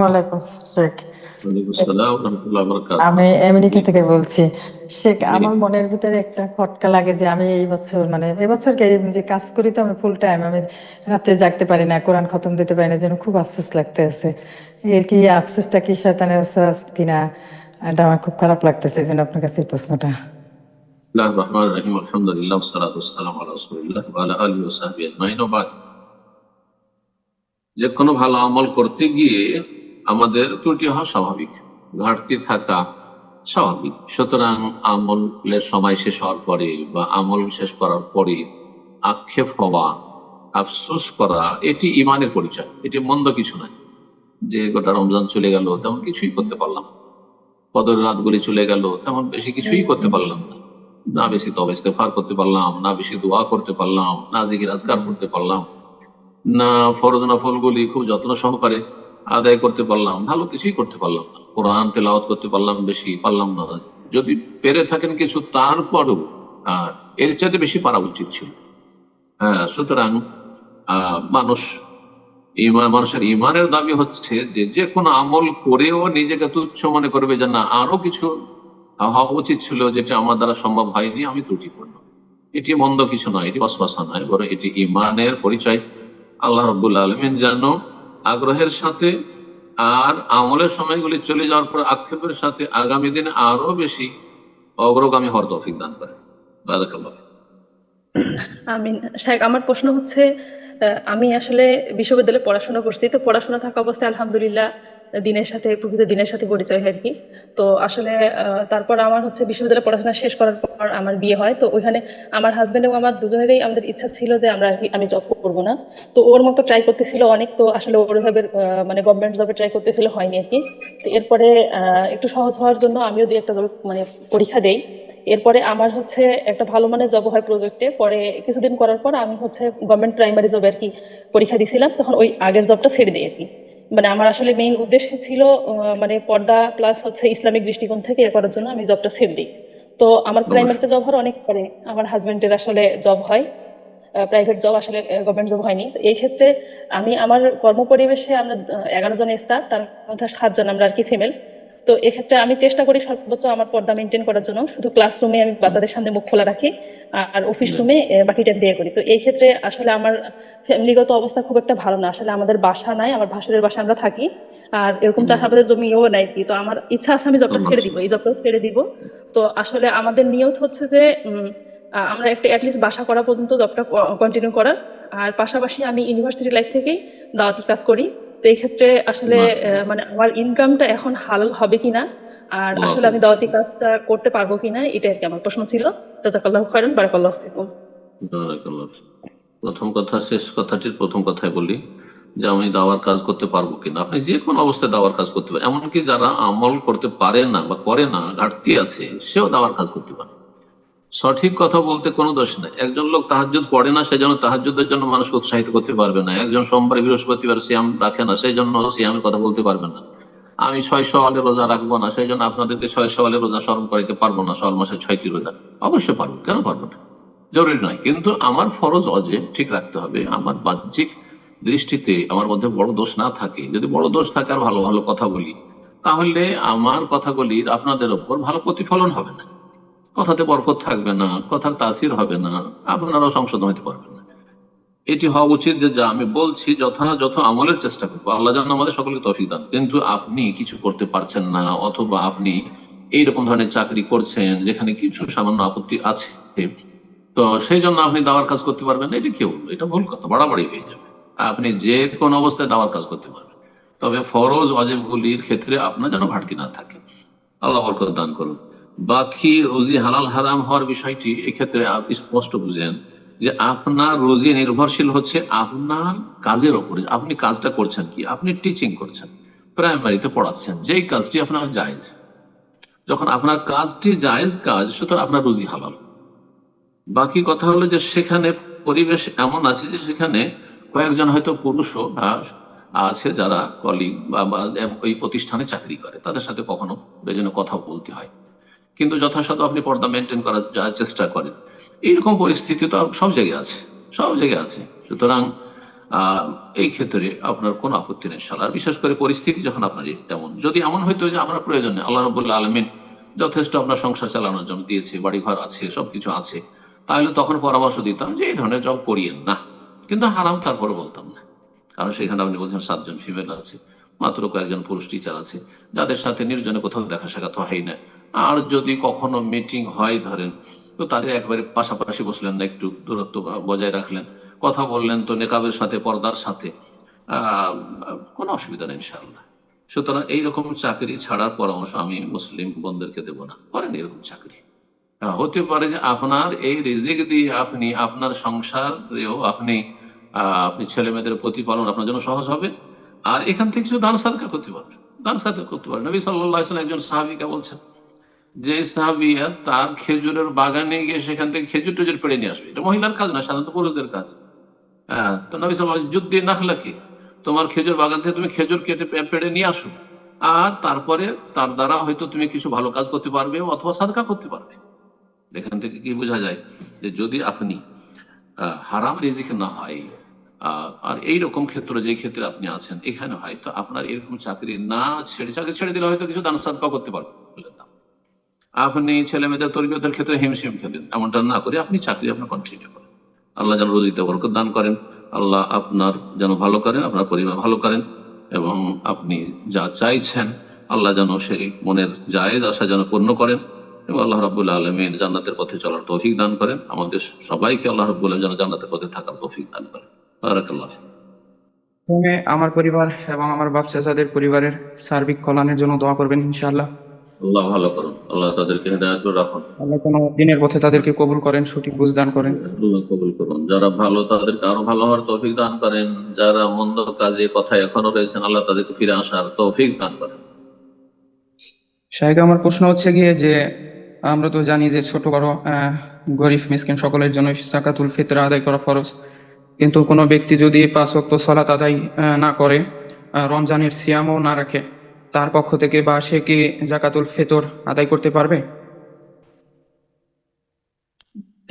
ওয়ালাইকুম শেখ। ওয়ালাইকুম আসসালাম ওয়া রাহমাতুল্লাহি ওয়া বারাকাতুহু। আমি আমেরিকা জি, থেকে বলছি। শেখ, জি। আমার মনের ভিতরে একটা খটকা লাগে যে আমি এই বছর মানে এবছর কি যে কাজ করি তো আমি ফুল টাইম, আমি রাতে জাগতে পারি না, কোরআন খতম দিতে পারি না, যেন খুব আফসোস লাগতে আছে। এর কি আফসোসটা কি শয়তানের ওয়াসওয়াস কিনা, এটা আমার খুব খারাপ লাগতেছে, এই জন্য আপনার কাছে এই প্রশ্নটা। বিসমিল্লাহির রহমানির রহিম। আলহামদুলিল্লাহ ওয়াসসালাতু ওয়াসসালামু আলা রাসূলিল্লাহ ওয়া আলা আলিহি ওয়া সাহবিহি আজমাইন ওয়া বাদ। যে কোনো ভালো আমল করতে গিয়ে আমাদের ত্রুটি হওয়া স্বাভাবিক, ঘাটতি থাকা স্বাভাবিক। সুতরাং আমলের সময় শেষ হওয়ার পরে বা আমল শেষ করার পরে আক্ষেপ হওয়া, আফসোস করা, এটি ইমানের পরিচয়, এটি মন্দ কিছু নয়। যে গোটা রমজান চলে গেল তেমন কিছুই করতে পারলাম না, কদর রাতগুলি চলে গেল তেমন বেশি কিছুই করতে পারলাম না, না বেশি তওবা ইস্তেগফার করতে পারলাম, না বেশি দোয়া করতে পারলাম, না জিকির আজকার করতে পারলাম, না ফরজ নফলগুলি খুব যত্ন সহকারে আদায় করতে পারলাম, ভালো কিছুই করতে পারলাম না। কোরআন তেলাওয়াত করতে পারলাম বেশি, পারলাম না। যদি পেরে থাকেন কিছু, তারপরেও আর এর চাইতে বেশি পারা উচিত ছিল। হ্যাঁ, সুতরাং মানুষের ইমানের দাবি হচ্ছে যে যে কোনো আমল করেও নিজেকে তুচ্ছ মনে করবে যে না, আরো কিছু হওয়া উচিত ছিল যেটা আমার দ্বারা সম্ভব হয়নি, আমি ত্রুটিপূর্ণ। এটি মন্দ কিছু নয়, এটি অশ্বাসা নয়, বরং এটি ইমানের পরিচয়। আল্লাহ রব্বুল আলমিন যেন আগ্রহের সাথে আর আমলের সময়গুলি চলে যাওয়ার পর আক্ষেপের সাথে আগামী দিনে আরো বেশি অগ্রগামী হওয়ার তৌফিক দান করেন। বারাকাল্লাহ ফিক। আমি শায়েখ, আমার প্রশ্ন হচ্ছে, আমি আসলে বিশ্ববিদ্যালয়ে পড়াশোনা করছি। তো পড়াশোনা থাকা অবস্থায় আলহামদুলিল্লাহ দিনের সাথে, প্রকৃত দিনের সাথে পরিচয় হয় আর কি। তো আসলে তারপর আমার হচ্ছে বিশ্ববিদ্যালয়ে পড়াশোনা শেষ করার পর আমার বিয়ে হয়। তো ওইখানে আমার হাজবেন্ড এবং আমার দুজনেরই আমাদের ইচ্ছা ছিল যে আমরা আর কি, আমি জব করবো না। তো ওর মতো ট্রাই করতেছিল অনেক, তো আসলে ওর ওইভাবে মানে গভর্নমেন্ট জবে ট্রাই করতেছিল, হয়নি আর কি। তো এরপরে একটু সহজ হওয়ার জন্য আমিও দুই একটা জব মানে পরীক্ষা দেই। এরপরে আমার হচ্ছে একটা ভালো মানের জব হয় প্রজেক্টে। পরে কিছুদিন করার পর আমি হচ্ছে গভর্নমেন্ট প্রাইমারি জব আর কি পরীক্ষা দিছিলাম, তখন ওই আগের জবটা ছেড়ে দিই আর কি। মানে আমার আসলে মেইন উদ্দেশ্য ছিল মানে পর্দা প্লাস হচ্ছে ইসলামিক দৃষ্টিকোণ থেকে এ করার জন্য আমি জবটা ছেড়ে দিই। তো আমার অবশ্যই। প্রাইমারিতে জব হওয়ার অনেক পরে আমার হাজবেন্ডের আসলে জব হয়, প্রাইভেট জব, আসলে গভর্নমেন্ট জব হয়নি। তো এই ক্ষেত্রে আমি আমার কর্মপরিবেশে আমরা 11 জন স্টাফ, তার মধ্যে 7 জন আমরা আর কি ফিমেল। তো এক্ষেত্রে আমি চেষ্টা করি সর্বোচ্চ আমার পর্দা মেনটেন করার জন্য। শুধু ক্লাসরুমে আমি বাচ্চাদের সামনে মুখ খোলা রাখি, আর অফিস রুমে বাকি টাইম দিয়ে করি। তো এই ক্ষেত্রে আসলে আমার ফ্যামিলিগত অবস্থা খুব একটা ভালো না। আসলে আমাদের বাসা নাই, আমার ভাসুরের বাসা আমরা থাকি, আর এরকম চাষাবাদের জমিও নাই কি। তো আমার ইচ্ছা আছে আমি জবটা ছেড়ে দিব, এই জবটাও ছেড়ে দিব। তো আসলে আমাদের নিয়ত হচ্ছে যে আমরা একটা অ্যাটলিস্ট বাসা করা পর্যন্ত জবটা কন্টিনিউ করার। আর পাশাপাশি আমি ইউনিভার্সিটি লাইফ থেকেই দাওয়াতি কাজ করি। তো এই ক্ষেত্রে আসলে মানে আমার ইনকামটা এখন হালাল হবে কিনা, আর আসলে আমি দাওয়াতি কাজটা করতে পারবো কিনা, এটা আর কি আমার প্রশ্ন ছিল। জাযাকাল্লাহু খাইরান, বারাকাল্লাহু ফিকুম। প্রথম কথা, শেষ কথাটির প্রথম কথায় বলি যে আমি দাওয়ার কাজ করতে পারবো কিনা। আপনি যে কোনো অবস্থায় দাওয়ার কাজ করতে পারেন, এমনকি যারা আমল করতে পারে না বা করে না, ঘাটতি আছে, সেও দাওয়ার কাজ করতে পারে। সঠিক কথা বলতে কোনো দোষ নেই। একজন লোক তাহাজ্জুদ পড়ে না, সেই জন্য তাহাজ্জুদের জন্য মানুষকে উৎসাহিত করতে পারবে না। একজন সোমবার বৃহস্পতিবার সিয়াম রাখে না, সেই জন্য সিয়ামের কথা বলতে পারবে না। আমি 6 সওয়ালের রোজা রাখবো না, সেই জন্য আপনাদেরকে 6 সওয়ালের রোজা স্মরণ করাইতে পারবো না, সওয়াল মাসের 6টি রোজা। অবশ্যই পারবো, কেন পারবো না? জরুরি নয়। কিন্তু আমার ফরজ অজেব ঠিক রাখতে হবে। আমার বাহ্যিক দৃষ্টিতে আমার মধ্যে বড় দোষ না থাকে, যদি বড় দোষ থাকে আর ভালো ভালো কথা বলি, তাহলে আমার কথাগুলির আপনাদের ওপর ভালো প্রতিফলন হবে না, কথাতে বরকত থাকবে না, কথার তাসির হবে না, আপনারাও সংশোধন হতে পারবেন না। এটি হওয়া উচিত যে যা আমি বলছি যথাযথ আমলের চেষ্টা করবো, আল্লাহ যেন আমাদের সকলকে তৌফিক দান। কিন্তু আপনি কিছু করতে পারছেন না, অথবা আপনি এইরকম ধরনের চাকরি করছেন যেখানে কিছু সামান্য আপত্তি আছে, তো সেই জন্য আপনি দাওয়ার কাজ করতে পারবেন না, এটা কেউ, এটা ভুল কথা, বাড়াবাড়ি হয়ে যাবে। আপনি যে কোনো অবস্থায় দাওয়ার কাজ করতে পারবেন, তবে ফরজ ওয়াজিবগুলির ক্ষেত্রে আপনার যেন ঘাটতি না থাকে। আল্লাহ বরকত দান করুন। বাকি রুজি হালাল হারাম হওয়ার বিষয়টি এক্ষেত্রে স্পষ্ট বুঝেন যে আপনার রুজি নির্ভরশীল হচ্ছে আপনার কাজের ওপরে। আপনি কাজটা করছেন কি, আপনি টিচিং করছেন, প্রাইমারিতে পড়াচ্ছেন, যেই কাজটি আপনার জায়েজ, যখন আপনার কাজটি জায়েজ কাজ, সুতরাং আপনার রুজি হালাল। বাকি কথা হলো যে সেখানে পরিবেশ এমন আছে যে সেখানে কয়েকজন হয়তো পুরুষও আছে যারা কলিগ বা ওই প্রতিষ্ঠানে চাকরি করে, তাদের সাথে কখনো প্রয়োজনে কথা বলতে হয়, কিন্তু যথাসাধ্য আপনি পর্দা মেনটেন করার চেষ্টা করেন। এইরকম পরিস্থিতি তো সব জায়গায় আছে, সব জায়গায় আছে। সুতরাং এই ক্ষেত্রে আপনার কোনো আপত্তি নেই ইনশাআল্লাহ। আর বিশেষ করে পরিস্থিতি যখন আপনার তেমন, যদি এমন হইতো যে আপনার প্রয়োজন নেই, আল্লাহ রাব্বুল আলামিন যথেষ্ট আপনার সংসার চালানোর জন্য দিয়েছে, বাড়িঘর আছে, সবকিছু আছে, তাহলে তখন পরামর্শ দিতাম যে এই ধরনের জব করিয়েন না, কিন্তু হারাম তারপরে বলতাম না। কারণ সেখানে আপনি বলছেন 7 জন ফিমেল আছে, মাত্র কয়েকজন পুরুষ টিচার আছে, যাদের সাথে নির্জনে কোথাও দেখা সাক্ষাৎ হয় না। আর যদি কখনো মিটিং হয় ধরেন, তো তাদের একবারে পাশাপাশি বসলেন না, একটু দূরত্ব বজায় রাখলেন, কথা বললেন তো নেকাবের সাথে, পর্দার সাথে, আহ কোনো অসুবিধা নেই ইনশাআল্লাহ। সুতরাং এইরকম চাকরি ছাড়ার পরামর্শ আমি মুসলিম বোনদেরকে দেবো না, করেন এরকম চাকরি। হতে পারে যে আপনার এই রিজিক দিয়ে আপনি আপনার সংসারেও আপনি ছেলে মেয়েদের প্রতিপালন আপনার জন্য সহজ হবে, আর এখান থেকে কিছু দান সাদকা করতে পারবেন, দান সাদকা করতে পারেন। নবী সাল্লাল্লাহু আলাইহি ওয়াসাল্লাম একজন সাহাবীকে বলছেন যে সাহাবিয়া তার খেজুরের বাগানে গিয়ে সেখান থেকে খেজুর টেজুর পেড়ে নিয়ে আসবে, এটা মহিলার কাজ না, সাধারণত পুরুষদের কাজ। তো নবী সাল্লাল্লাহু আলাইহি ওয়াসাল্লাম যুদ্ধে নাখলাকি, তোমার খেজুর বাগান থেকে তুমি খেজুর কেটে পেড়ে নিয়ে আসো, আর তারপরে তার দ্বারা হয়তো তুমি কিছু ভালো কাজ করতে পারবে অথবা সাদকা করতে পারবে। এখান থেকে কি বোঝা যায় যে যদি আপনি হারাম রিজিক না হয়, আর এইরকম ক্ষেত্র যে ক্ষেত্রে আপনি আছেন এখানে হয়তো আপনার এরকম চাকরি না ছেড়ে, চাকরি ছেড়ে দিলে হয়তো কিছু দান সাদকা করতে পারবেন, আপনি ছেলে মেয়েদের তরবিয়তের ক্ষেত্রে হিমশিম খেলেন, এমনটা না করে আপনি চাকরি আপনার কন্টিনিউ করেন। আল্লাহ যেন রুজিতে বরকত দান করেন, আল্লাহ আপনার যেন ভালো করেন, আপনার পরিবার ভালো করেন, এবং আপনি যা চাইছেন আল্লাহ যেন সেই মনের জায়েজ আশা যেন পূর্ণ করেন, এবং আল্লাহ রাব্বুল আলামিন জান্নাতের পথে চলার তৌফিক দান করেন। আমাদের সবাইকে আল্লাহ রাব্বুল আলামিন যেন জান্নাতের পথে থাকার তৌফিক দান করেন। বারাকাল্লাহ ফিক। প্রথমে আমার পরিবার এবং আমার বাপ চাচাদের পরিবারের সার্বিক কল্যাণের জন্য দোয়া করবেন ইনশাআল্লাহ। আল্লাহ ভালো করুন, আল্লাহ তাদেরকে হেদায়েত করে রাখুন, আল্লাহ যেন দিনের পথে তাদেরকে কবুল করেন, সঠিক বুঝ দান করেন। আল্লাহ কবুল করুন। যারা ভালো তাদেরকে আরো ভালো হওয়ার তৌফিক দান করেন, যারা মন্দ কাজে কথায় এখনো রয়েছেন আল্লাহ তাদেরকে ফিরে আসার তৌফিক দান করেন। শাহেখ, আমার প্রশ্ন হচ্ছে গিয়ে যে আমরা তো জানি যে ছোট বড় গরিব মিসকিন সকলের জন্য যাকাতুল ফিতর আদায় করা ফরজ, কিন্তু কোনো ব্যক্তি যদি 5 ওয়াক্ত সালাত আদায় না করে, রমজানের সিয়ামও না রাখে, তার পক্ষ থেকে বা সে কি যাকাতুল ফিতর আদায় করতে পারবে?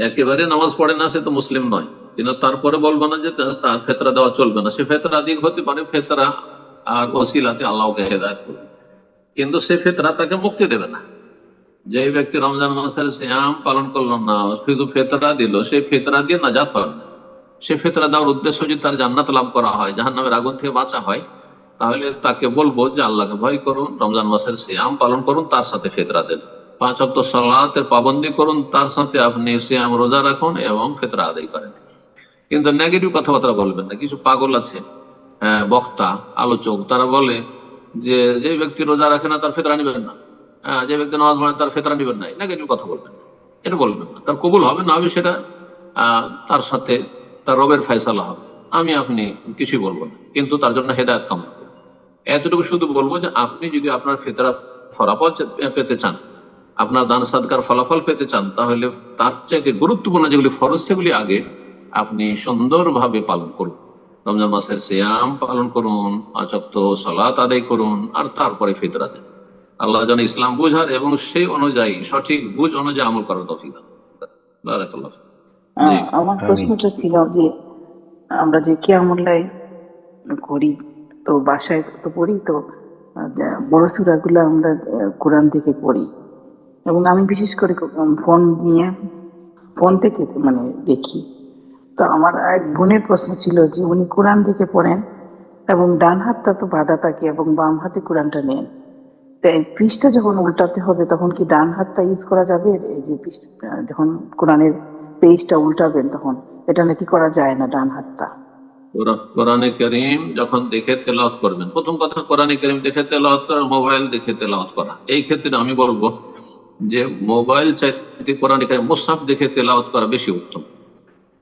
একেবারে নামাজ পড়ে না সে তো মুসলিম নয়, কিন্তু তারপরে বলবো না যে তার ফেতরা দেওয়া চলবে না। সে ফেতরা দিক হতে পারে, ফেতরা আর ওসিলাতে আল্লাহকে হেদায়েত করবে, কিন্তু সে ফেতরা তাকে মুক্তি দেবে না। যে ব্যক্তি রমজান মাসের সিয়াম পালন করলো না, শুধু ফেতরা দিল, সেই ফেতরা দিয়ে নাজাত পাবে না। সে ফেতরা দেওয়ার উদ্দেশ্য যদি তার জান্নাত লাভ করা হয়, জাহান্নামের আগুন থেকে বাঁচা হয়, তাহলে তাকে বলবো যে আল্লাহকে ভয় করুন, রমজান মাসের সিয়াম পালন করুন, তার সাথে ফেতরা দেন, 5 ওয়াক্ত সালাতের পাবন্দি করুন, তার সাথে আপনি সিয়াম রোজা রাখুন এবং ফেতরা আদায় করেন। কিন্তু নেগেটিভ কথাবার্তা বলবেন না। কিছু পাগল আছে, বক্তা, আলোচক, তারা বলে যে যে ব্যক্তি রোজা রাখে না তার ফেতরা নিবেন না, যে ব্যক্তি নামাজ পড়ে তার ফেতরা নিবেন না, নেগেটিভ কথা বলবেন না, এটা বলবেন না। তার কবুল হবে না হবে সেটা তার সাথে তার রবের ফয়সালা হবে, আমি আপনি কিছুই বলবো না, কিন্তু তার জন্য হেদায়েত কামনা করবো। এতটুকু শুধু বলবো যে আপনি যদি আপনার ফেতরা ফলাফল পেতে চান, আপনার দান সাদকার ফলাফল পেতে চান, তাহলে তার চাইতে গুরুত্বপূর্ণ যেগুলি ফরজ সেগুলি আগে আপনি সুন্দরভাবে পালন করুন। রমজান মাসের সিয়াম পালন করুন, 5 ওয়াক্ত সালাত আদায় করুন, আর তারপরে ফিতরা দেন। আল্লাহ যেন ইসলাম বুঝার এবং সেই অনুযায়ী সঠিক বুঝ অনুযায়ী আমল করার তৌফিক দান করেন। বারাকাল্লাহ। জি, আমার প্রশ্নটা ছিল যে আমরা যে কিয়ামুল লাইল করি, তো বাসায় তো পড়ি, তো বড় সূরাগুলো আমরা কোরআন থেকে পড়ি, এবং আমি বিশেষ করে ফোন নিয়ে ফোন থেকে মানে দেখি। তো আমার এক বোনের প্রশ্ন ছিল যে উনি কোরআন থেকে পড়েন এবং ডান হাতটা তো বাঁধা থাকে এবং বাম হাতে কোরআনটা নেন, তো এই পৃষ্ঠা যখন উল্টাতে হবে তখন কি ডান হাতটা ইউজ করা যাবে? এই যে যখন কোরআনের পেজটা উল্টাবেন তখন এটা নাকি করা যায় না ডান হাতটা। কোরআনে কারীম যখন দেখে তেলাওয়াত করবেন, প্রথম কথা কোরআনে কারীম দেখে তেলাওয়াত করা, মোবাইল দেখে তেলাওয়াত করা, এই ক্ষেত্রে আমি বলবো যে মোবাইল চাইতে কোরআনে কারীম মুসহাফ দেখে তেলাওয়াত করা বেশি উত্তম,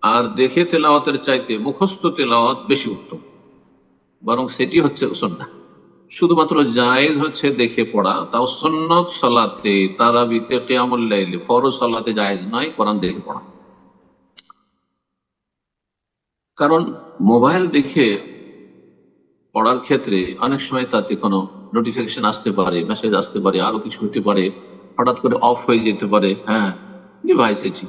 আর দেখে তেলাওয়াতের চাইতে মুখস্থ তেলাওয়াত বেশি উত্তম, বরং সেটি হচ্ছে সুন্নাহ। শুধুমাত্র জায়েজ হচ্ছে দেখে পড়া, তাও সুন্নত সালাতে, তারাবিতে, কিয়ামুল লাইলে, ফরজ সালাতে জায়েজ নয় কোরআন দেখে পড়া। কারণ মোবাইল দেখে পড়ার ক্ষেত্রে অনেক সময় তাতে কোনো নোটিফিকেশন আসতে পারে, মেসেজ আসতে পারে, আরো কিছু হতে পারে, হঠাৎ করে অফ হয়ে যেতে পারে, ডিভাইস এটি।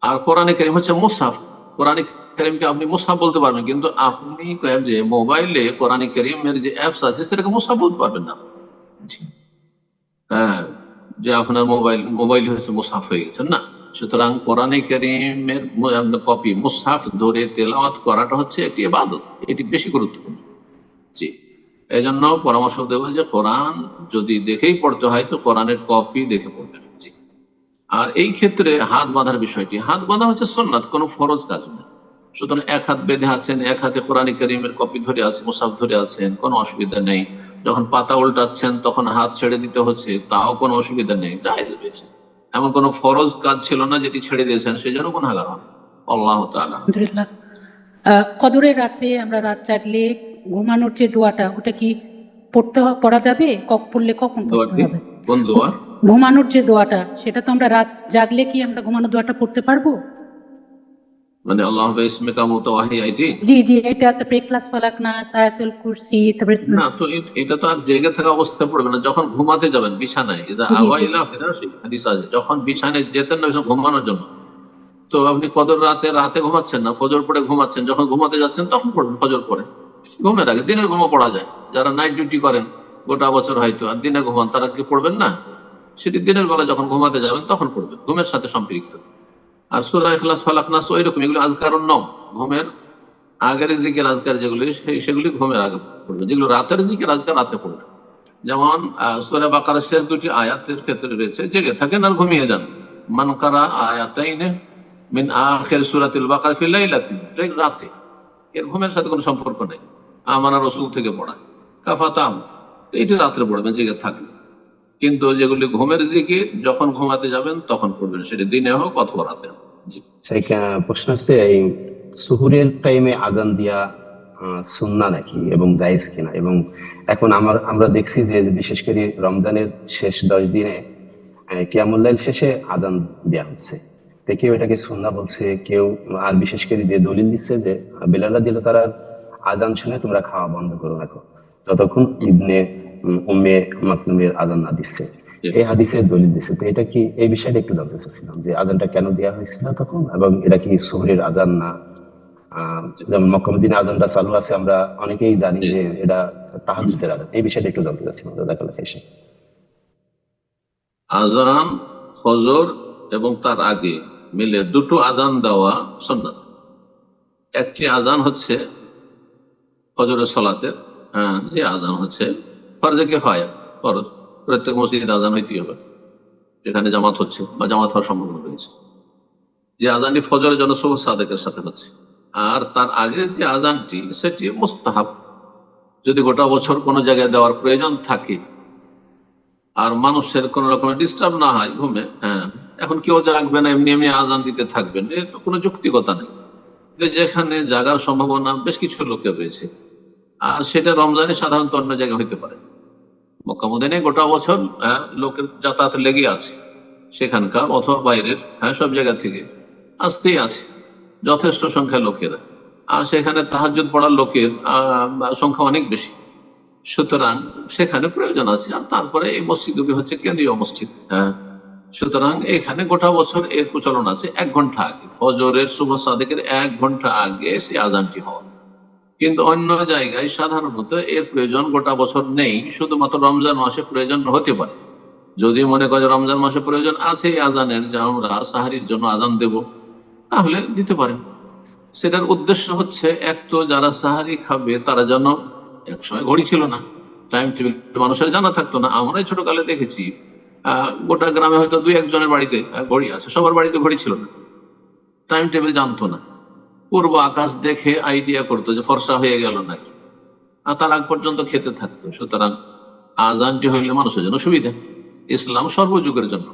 আর কোরআনে কারীম হচ্ছে মুসহাফ, কোরআন কারীমকে আপনি মুসহাফ বলতে পারবেন, কিন্তু আপনি যে মোবাইলে কোরআন কারীমের যে অ্যাপস আছে সেটাকে মুসহাফ বলতে পারবেন না। জি। হ্যাঁ, যে আপনার মোবাইল হচ্ছে মুসহাফ হয়ে গেছে না। সুতরাং কোরআন কারীমের কপি মুসহাফ ধরে তেলাওয়াত করাটা হচ্ছে একটি ইবাদত, এটি বেশি গুরুত্বপূর্ণ। জি, এই জন্য পরামর্শ দেবো যে কোরআন যদি দেখেই পড়তে হয় তো কোরআনের কপি দেখে পড়বেন। জি। আর এই ক্ষেত্রে হাত বাঁধার বিষয়টি, হাত বাঁধা হচ্ছে সুন্নাত, কোনো ফরজ কাজ না। সুতরাং এক হাত বেঁধে আছেন, এক হাতে কোরআন কারীমের কপি ধরে আছে, মুসাফ ধরে আছেন, কোনো অসুবিধা নেই। যখন পাতা উল্টাচ্ছেন তখন হাত ছেড়ে দিতে হচ্ছে, তাও কোনো অসুবিধা নেই, জায়েজ রয়েছে। এমন কোনো ফরজ কাজ ছিল না যেটি ছেড়ে দিয়েছেন সেই জন্য গুনাহগার হন। আল্লাহ তাআলা। আলহামদুলিল্লাহ। কদরের রাত্রে আমরা রাত জাগলে ঘুমানোর যে দোয়াটা, ওটা কি পড়া যাবে? পড়লে কখন পড়তে দোয়াটি হবে? কোন দোয়া? ঘুমানোর যে দোয়াটা, সেটা তো আমরা রাত জাগলে কি আমরা ঘুমানোর দোয়াটা পড়তে পারবো? মানে আল্লাহ ইসমিকা মুতাওয়াহিয়াইটি? জি জি, এটা তারপরে ইখলাস, ফালাক, নাস, আয়াতুল কুরসি, তারপরে না, তো এটা তো আর জেগে থাকা অবস্থায় পড়বে না, যখন ঘুমাতে যাবেন বিছানায়। এটা জি জি আওয়াইলা ফিরাশি হাদিস আছে, যখন বিছানায় যেতেন না ঘুমানোর জন্য, তো আপনি কদর রাতে ঘুমাচ্ছেন না, ফজর পড়ে ঘুমাচ্ছেন, যখন ঘুমাতে যাচ্ছেন তখন পড়বেন। ফজর পড়ে ঘুমের আগে, দিনের ঘুমও পড়া যায়। যারা নাইট ডিউটি করেন গোটা বছর হয়তো আর দিনে ঘুমান, তারা কি পড়বেন না? সেটি দিনের বেলা যখন ঘুমাতে যাবেন তখন পড়বেন, ঘুমের সাথে সম্পৃক্ত। আর সূরা ইখলাস, ফালাক, নাস ওইরকম, এগুলো আজকারুন নওম, ঘুমের আগের জিকির আজকার যেগুলি সেগুলি ঘুমের আগে পড়বেন। যেগুলো রাতের জিকির আজকার রাতে পড়বেন। যেমন সূরা বাকারার শেষ দুটি আয়াতের ক্ষেত্রে রয়েছে জেগে থাকেন আর ঘুমিয়ে যান। মান কারা আয়াতাইনে মিন আখির সূরাতিল বাকারা ফি লাইলাতিন, রাতে। এর ঘুমের সাথে কোনো সম্পর্ক নেই। আমানা রাসূল থেকে পড়া কাফাতাম, এইটি রাত্রে পড়বেন জেগে থাকবে। কিন্তু যেগুলি ঘুমের জিকির যখন ঘুমাতে যাবেন তখন পড়বেন, সেটি দিনে হোক অথবা রাতে হোক। জি। সেই প্রশ্ন হচ্ছে, এই সুহুরের টাইমে আজান দিয়া সুন্নাহ নাকি এবং জায়েজ কিনা? এবং এখন আমরা দেখছি যে বিশেষ করে রমজানের শেষ 10 দিনে কিয়ামুল লাইল শেষে আজান দেয়া হচ্ছে। তো কেউ এটাকে সুন্নাহ বলছে, কেউ আর বিশেষ করে যে দলিল দিচ্ছে যে বেলালরা দিল, তারা আজান শুনে তোমরা খাওয়া বন্ধ করো রাখো যতক্ষণ ইবনে উম্মে মাকতুমের আজান না দিচ্ছে। এই হাদিসের দলিল দিচ্ছে। তো এটা কি, এই বিষয়টা একটু জানতে চাচ্ছিলাম যে আজানটা কেন দেওয়া হয়েছিল তখন, এবং এটা কি সুহরের আজান না? যেমন মক্কা মদিনায় আজানটা চালু আছে, আমরা অনেকেই জানি যে এটা তাহাজ্জুদের আজান। এই বিষয়টা একটু জানতে চাচ্ছিলাম। জাযাকাল্লাহু খাইরান। আজান ফজর এবং তার আগে মিলে দুটো আজান দেওয়া সুন্নাত। একটি আজান হচ্ছে ফজরের সালাতের, যে আজান হচ্ছে ফরজে কিফায়া, ফরজ, প্রত্যেক মসজিদে আজান হইতেই হবে যেখানে জামাত হচ্ছে বা জামাত হওয়ার সম্ভাবনা রয়েছে। যে আজানটি ফজরের জন্য সুবহ সাদেকের সাথে হচ্ছে। আর তার আগের যে আজানটি সেটি মুস্তাহাব, যদি গোটা বছর কোনো জায়গায় দেওয়ার প্রয়োজন থাকে আর মানুষের কোন রকমের ডিস্টার্ব না হয় ঘুমে। এখন কেউ জাগবে না, এমনি এমনি আজান দিতে থাকবেন, এর কোনো যৌক্তিকতা নেই। যেখানে জাগার সম্ভাবনা বেশ কিছু লোকের রয়েছে, আর সেটা রমজানে সাধারণত অন্য জায়গায় হইতে পারে। মক্কা মদিনায় গোটা বছর লোকের যাতায়াত লেগে আছে সেখানকার, অথবা বাইরের, সব জায়গা থেকে আসতেই আছে যথেষ্ট সংখ্যা লোকেরা। আর সেখানে তাহাজ্জুদ পড়ার লোকের সংখ্যা অনেক বেশি, সুতরাং সেখানে প্রয়োজন আছে। আর তারপরে এই মসজিদগুলি হচ্ছে কেন্দ্রীয় মসজিদ। সুতরাং এখানে গোটা বছর এর প্রচলন আছে 1 ঘন্টা আগে, ফজরের সুবহ সাদেকের 1 ঘন্টা আগে সে আজানটি হওয়া। কিন্তু অন্য জায়গায় সাধারণত এর প্রয়োজন গোটা বছর নেই, শুধুমাত্র রমজান মাসে প্রয়োজন হতে পারে। যদি মনে করে রমজান মাসে প্রয়োজন আছে এই আজানের, যে আমরা সাহারির জন্য আজান দেব, তাহলে দিতে পারেন। সেটার উদ্দেশ্য হচ্ছে, এক তো যারা সাহারি খাবে তারা যেন, একসময় ঘড়ি ছিল না, টাইম টেবিল মানুষের জানা থাকতো না। আমরাই ছোটকালে দেখেছি গোটা গ্রামে হয়তো 2-1 জনের বাড়িতে ঘড়ি আছে, সবার বাড়িতে ঘড়ি ছিল না, টাইম টেবিল জানতো না। পূর্ব আকাশ দেখে আইডিয়া করতো যে ফর্সা হয়ে গেল নাকি, আর তার আগ পর্যন্ত খেতে থাকতো। সুতরাং আজানটি হইলে মানুষের জন্য সুবিধা। ইসলাম সর্বযুগের জন্য।